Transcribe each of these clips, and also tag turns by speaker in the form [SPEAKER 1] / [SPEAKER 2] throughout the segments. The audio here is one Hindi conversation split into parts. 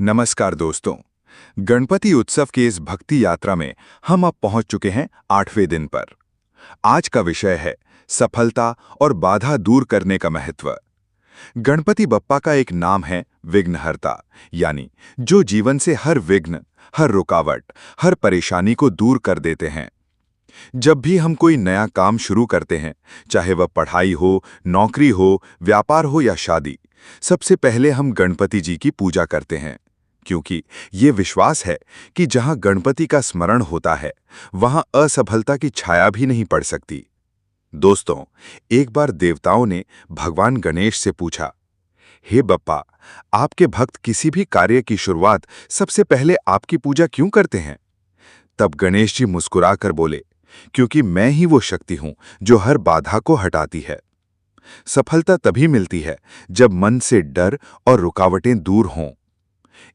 [SPEAKER 1] नमस्कार दोस्तों। गणपति उत्सव की इस भक्ति यात्रा में हम अब पहुंच चुके हैं 8वें दिन पर। आज का विषय है सफलता और बाधा दूर करने का महत्व। गणपति बप्पा का एक नाम है विघ्नहर्ता, यानी जो जीवन से हर विघ्न, हर रुकावट, हर परेशानी को दूर कर देते हैं। जब भी हम कोई नया काम शुरू करते हैं, चाहे वह पढ़ाई हो, नौकरी हो, व्यापार हो या शादी, सबसे पहले हम गणपति जी की पूजा करते हैं, क्योंकि ये विश्वास है कि जहां गणपति का स्मरण होता है, वहां असफलता की छाया भी नहीं पड़ सकती। दोस्तों, एक बार देवताओं ने भगवान गणेश से पूछा, हे बप्पा, आपके भक्त किसी भी कार्य की शुरुआत सबसे पहले आपकी पूजा क्यों करते हैं? तब गणेश जी मुस्कुराकर बोले, क्योंकि मैं ही वो शक्ति हूं जो हर बाधा को हटाती है। सफलता तभी मिलती है जब मन से डर और रुकावटें दूर हों।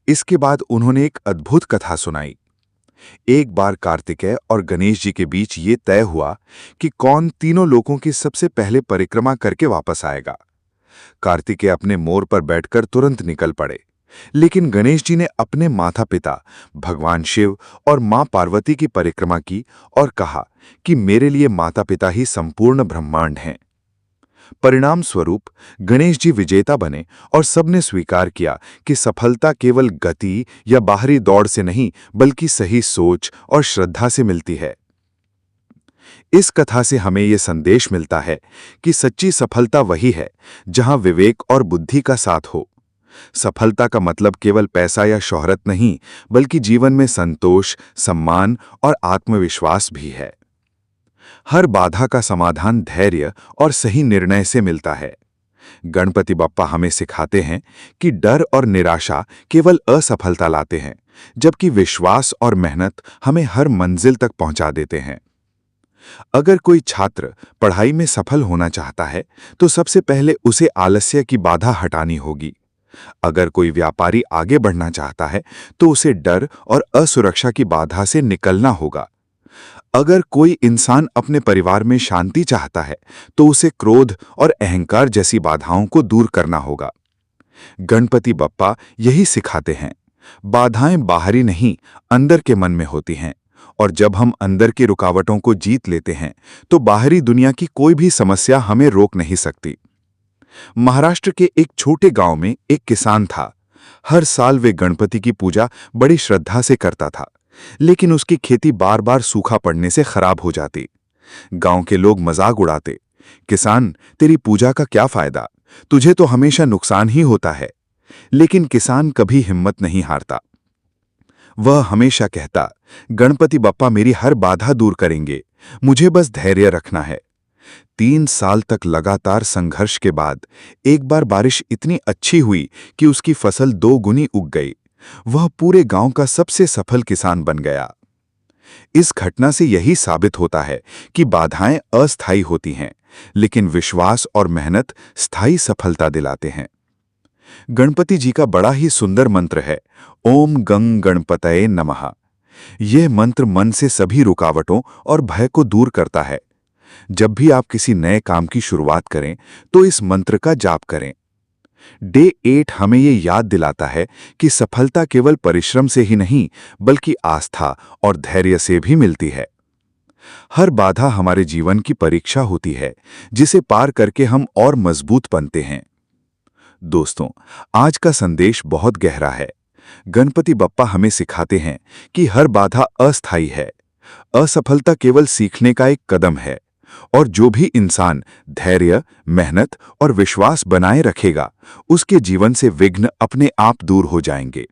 [SPEAKER 1] इसके बाद उन्होंने एक अद्भुत कथा सुनाई। एक बार कार्तिकेय और गणेश जी के बीच ये तय हुआ कि कौन तीनों लोगों की सबसे पहले परिक्रमा करके वापस आएगा। कार्तिकेय अपने मोर पर बैठकर तुरंत निकल पड़े, लेकिन गणेश जी ने अपने माता पिता भगवान शिव और मां पार्वती की परिक्रमा की और कहा कि मेरे लिए माता पिता ही संपूर्ण ब्रह्मांड हैं। परिणाम स्वरूप गणेश जी विजेता बने और सबने स्वीकार किया कि सफलता केवल गति या बाहरी दौड़ से नहीं, बल्कि सही सोच और श्रद्धा से मिलती है। इस कथा से हमें यह संदेश मिलता है कि सच्ची सफलता वही है जहां विवेक और बुद्धि का साथ हो। सफलता का मतलब केवल पैसा या शोहरत नहीं, बल्कि जीवन में संतोष, सम्मान और आत्मविश्वास भी है। हर बाधा का समाधान धैर्य और सही निर्णय से मिलता है। गणपति बप्पा हमें सिखाते हैं कि डर और निराशा केवल असफलता लाते हैं, जबकि विश्वास और मेहनत हमें हर मंजिल तक पहुंचा देते हैं। अगर कोई छात्र पढ़ाई में सफल होना चाहता है, तो सबसे पहले उसे आलस्य की बाधा हटानी होगी। अगर कोई व्यापारी आगे बढ़ना चाहता है, तो उसे डर और असुरक्षा की बाधा से निकलना होगा। अगर कोई इंसान अपने परिवार में शांति चाहता है, तो उसे क्रोध और अहंकार जैसी बाधाओं को दूर करना होगा। गणपति बप्पा यही सिखाते हैं, बाधाएं बाहरी नहीं, अंदर के मन में होती हैं, और जब हम अंदर की रुकावटों को जीत लेते हैं, तो बाहरी दुनिया की कोई भी समस्या हमें रोक नहीं सकती। महाराष्ट्र के एक छोटे गांव में एक किसान था। हर साल वे गणपति की पूजा बड़ी श्रद्धा से करता था, लेकिन उसकी खेती बार बार सूखा पड़ने से खराब हो जाती। गांव के लोग मजाक उड़ाते, किसान, तेरी पूजा का क्या फायदा, तुझे तो हमेशा नुकसान ही होता है। लेकिन किसान कभी हिम्मत नहीं हारता। वह हमेशा कहता, गणपति बप्पा मेरी हर बाधा दूर करेंगे, मुझे बस धैर्य रखना है। 3 साल तक लगातार संघर्ष के बाद एक बार बारिश इतनी अच्छी हुई कि उसकी फसल 2 गुनी उग गई। वह पूरे गांव का सबसे सफल किसान बन गया। इस घटना से यही साबित होता है कि बाधाएं अस्थायी होती हैं, लेकिन विश्वास और मेहनत स्थायी सफलता दिलाते हैं। गणपति जी का बड़ा ही सुंदर मंत्र है, ओम गं गणपतये नमः। यह मंत्र मन से सभी रुकावटों और भय को दूर करता है। जब भी आप किसी नए काम की शुरुआत करें, तो इस मंत्र का जाप करें। डे 8 हमें ये याद दिलाता है कि सफलता केवल परिश्रम से ही नहीं, बल्कि आस्था और धैर्य से भी मिलती है। हर बाधा हमारे जीवन की परीक्षा होती है, जिसे पार करके हम और मजबूत बनते हैं। दोस्तों, आज का संदेश बहुत गहरा है। गणपति बप्पा हमें सिखाते हैं कि हर बाधा अस्थायी है। असफलता केवल सीखने का एक कदम है, और जो भी इंसान धैर्य, मेहनत और विश्वास बनाए रखेगा, उसके जीवन से विघ्न अपने आप दूर हो जाएंगे।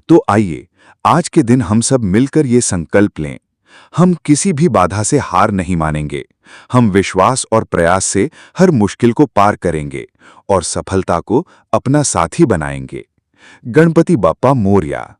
[SPEAKER 1] तो आइए, आज के दिन हम सब मिलकर ये संकल्प लें, हम किसी भी बाधा से हार नहीं मानेंगे। हम विश्वास और प्रयास से हर मुश्किल को पार करेंगे और सफलता को अपना साथी बनाएंगे। गणपति बप्पा मोरया।